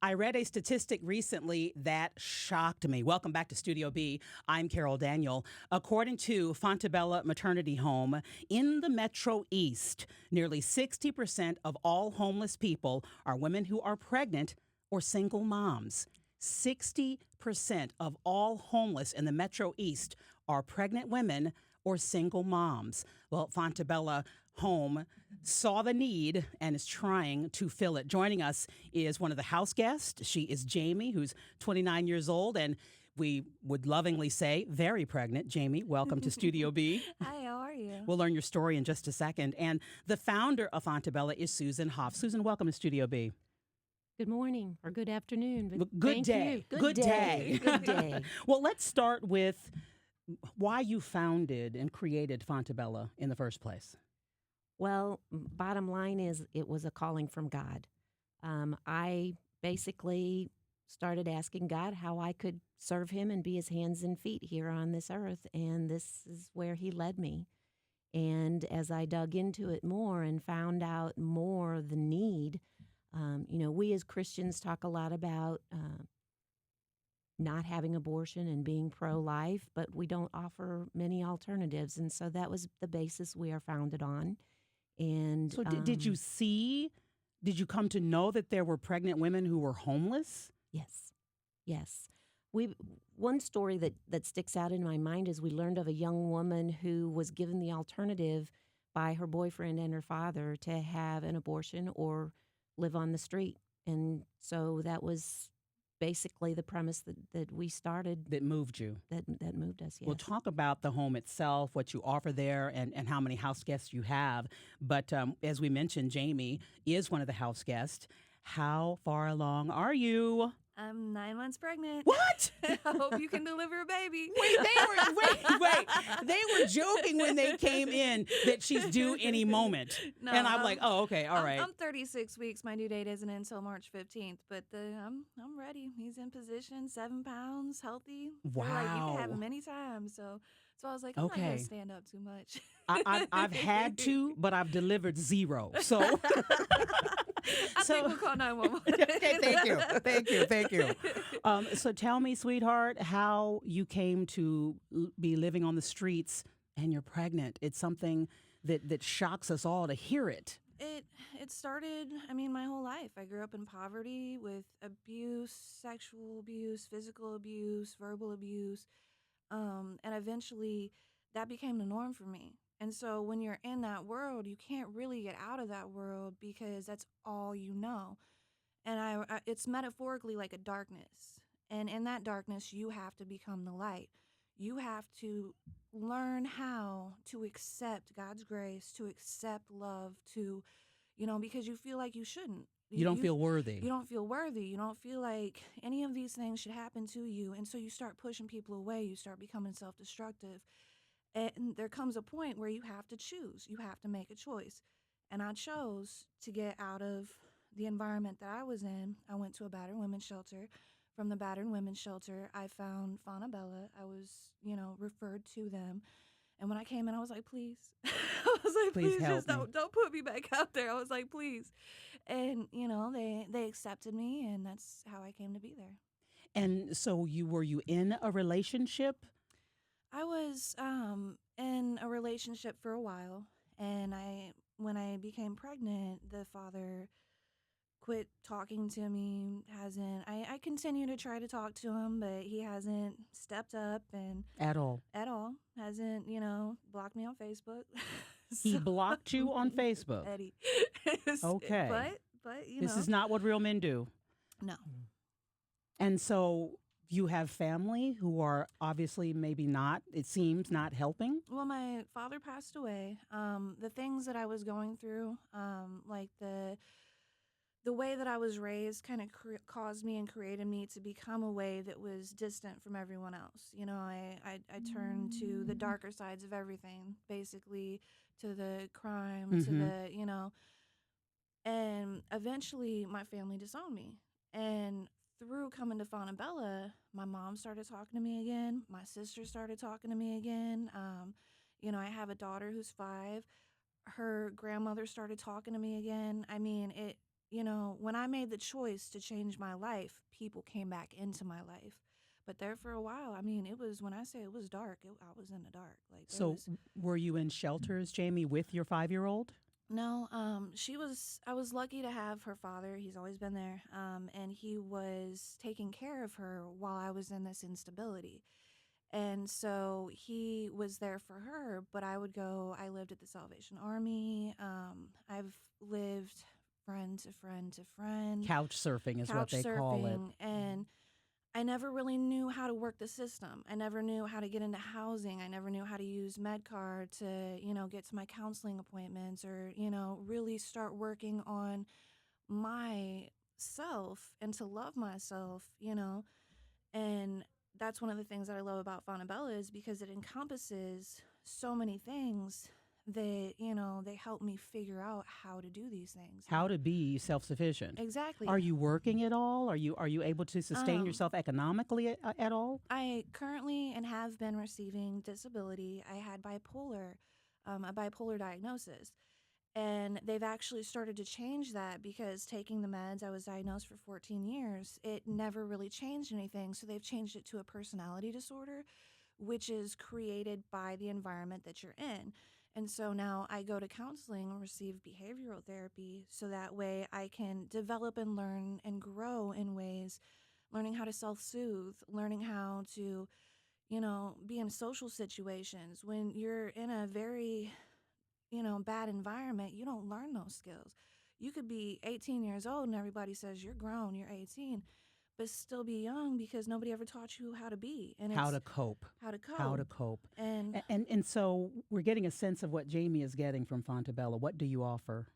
I read a statistic recently that shocked me. Welcome back to Studio B. I'm Carol Daniel. According to Fontebella Maternity Home, in the Metro East, nearly 60% of all homeless people are women who are pregnant or single moms. 60% of all homeless in the Metro East are pregnant women or single moms. Well, Fontebella Home saw the need and is trying to fill it. Joining us is one of the house guests. She is Jamie, who's 29 years old, and we would lovingly say very pregnant. Jamie, welcome to Studio B. Hi, how are you? We'll learn your story in just a second. And the founder of Fontabella is Susan Hoff. Susan, welcome to Studio B. Good morning or good afternoon. But Good thank day. you. Good day. Good day. Well, let's start with why you founded and created Fontabella in the first place. Well, bottom line is it was a calling from God. I basically started asking God how I could serve him and be his hands and feet here on this earth. And this is where he led me. And as I dug into it more and found out more the need, we as Christians talk a lot about not having abortion and being pro-life, but we don't offer many alternatives. And so that was the basis we are founded on. And So did you come to know that there were pregnant women who were homeless? Yes. One story that sticks out in my mind is we learned of a young woman who was given the alternative by her boyfriend and her father to have an abortion or live on the street. And so that was basically the premise that we started. That moved you? That moved us, yes. We'll talk about the home itself, what you offer there, and how many house guests you have. But as we mentioned, Jamie is one of the house guests. How far along are you? I'm 9 months pregnant. What? I hope you can deliver a baby. Wait. They were joking when they came in that she's due any moment. No, and I'm like, oh, okay, all right. I'm 36 weeks. My due date isn't until March 15th, but I'm ready. He's in position, 7 pounds, healthy. Wow. Like you can have him anytime. So I was like, I'm not Okay. going to stand up too much. I've had to, but I've delivered 0. So I think we'll call 911. Okay, thank you. So tell me, sweetheart, how you came to be living on the streets and you're pregnant. It's something that shocks us all to hear it. It started, my whole life. I grew up in poverty with abuse, sexual abuse, physical abuse, verbal abuse. And eventually that became the norm for me. And so when you're in that world, you can't really get out of that world because that's all you know. And it's metaphorically like a darkness. And in that darkness, you have to become the light. You have to learn how to accept God's grace, to accept love, because you feel like you shouldn't. You don't feel worthy. You don't feel worthy. You don't feel like any of these things should happen to you. And so you start pushing people away. You start becoming self-destructive. And there comes a point where you have to choose. You have to make a choice. And I chose to get out of the environment that I was in. I went to a battered women's shelter. From the battered women's shelter, I found Fontabella. I was, referred to them. And when I came in, I was like, please. I was like, please help just me. don't put me back out there. I was like, please. And, they accepted me, and that's how I came to be there. And so were you in a relationship? I was in a relationship for a while, and when I became pregnant, the father quit talking to me. I continue to try to talk to him, but he hasn't stepped up and At all. hasn't blocked me on Facebook. He blocked you on Facebook. Eddie. Okay. But This is not what real men do. No. And so you have family who are obviously maybe not, it seems, not helping. Well, my father passed away. The things that I was going through, like the way that I was raised kind of caused me and created me to become a way that was distant from everyone else. I turned to the darker sides of everything, basically to the crime, to the, and eventually my family disowned me. And through coming to Fontabella, my mom started talking to me again. My sister started talking to me again. I have a daughter who's 5. Her grandmother started talking to me again. when I made the choice to change my life, people came back into my life. But there for a while, I mean, it was, when I say it was dark, I was in the dark. Like, there So, was, were you in shelters, Jamie, with your 5-year-old? no, I was lucky to have her father. He's always been there. And he was taking care of her while I was in this instability. And so he was there for her, but I lived at the Salvation Army. I've lived friend to friend to friend, Couch surfing is what couch they call it. surfing, and I never really knew how to work the system. I never knew how to get into housing. I never knew how to use MedCard to, get to my counseling appointments or, really start working on myself and to love myself. And that's one of the things that I love about Fontabella is because it encompasses so many things that, they help me figure out how to do these things. How to be self-sufficient. Exactly. Are you working at all? Are you able to sustain yourself economically at all? I currently and have been receiving disability. I had a bipolar diagnosis. And they've actually started to change that because taking the meds, I was diagnosed for 14 years. It never really changed anything. So they've changed it to a personality disorder, which is created by the environment that you're in. And so now I go to counseling and receive behavioral therapy so that way I can develop and learn and grow in ways, learning how to self-soothe, learning how to, be in social situations. When you're in a very bad environment, you don't learn those skills. You could be 18 years old and everybody says you're grown, you're 18, but still be young because nobody ever taught you how to be. And How it's to cope. how to cope. How to cope. And And so we're getting a sense of what Jamie is getting from Fontabella. What do you offer?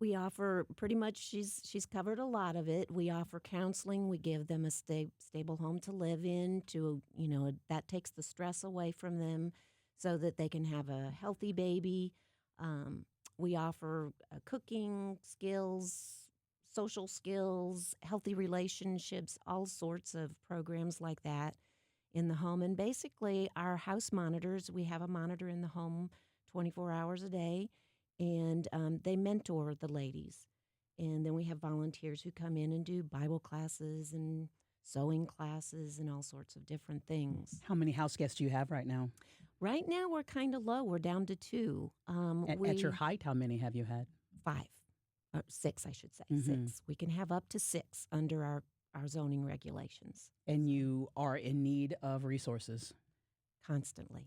We offer pretty much, she's covered a lot of it. We offer counseling. We give them a stable home to live in that takes the stress away from them so that they can have a healthy baby. We offer cooking skills, social skills, healthy relationships, all sorts of programs like that in the home. And basically, our house monitors, we have a monitor in the home 24 hours a day, and they mentor the ladies. And then we have volunteers who come in and do Bible classes and sewing classes and all sorts of different things. How many house guests do you have right now? Right now, we're kind of low. We're down to 2. At your height, how many have you had? 5. 6, I should say. Mhm. 6. We can have up to 6 under our zoning regulations. And you are in need of resources. Constantly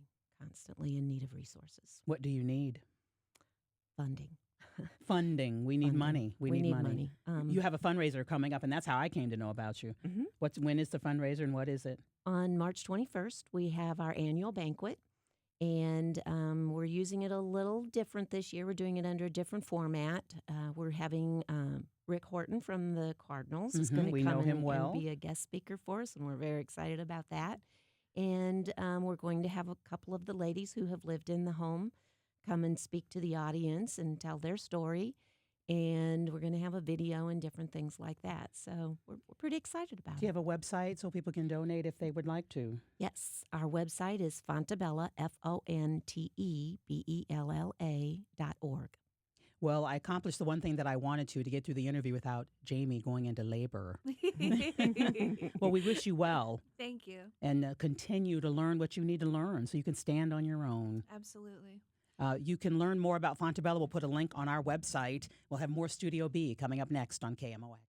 in need of resources. What do you need? Funding. Funding. We need Funding. money. We need money. money. You have a fundraiser coming up, and that's how I came to know about you. Mhm. When is the fundraiser, and what is it? On March 21st, we have our annual banquet, and we're using it a little different this year. We're doing it under a different format. We're having Rick Horton from the Cardinals is going to We come know him and well. be a guest speaker for us, and we're very excited about that. And we're going to have a couple of the ladies who have lived in the home come and speak to the audience and tell their story. And we're going to have a video and different things like that. So we're pretty excited about Do you it. have a website so people can donate if they would like to? Yes, our website is Fontabella, FONTEBELLA.org. Well, I accomplished the one thing that I wanted to get through the interview without Jamie going into labor. Well, we wish you well Thank you. and continue to learn what you need to learn so you can stand on your own. Absolutely. You can learn more about Fontabella. We'll put a link on our website. We'll have more Studio B coming up next on KMOX.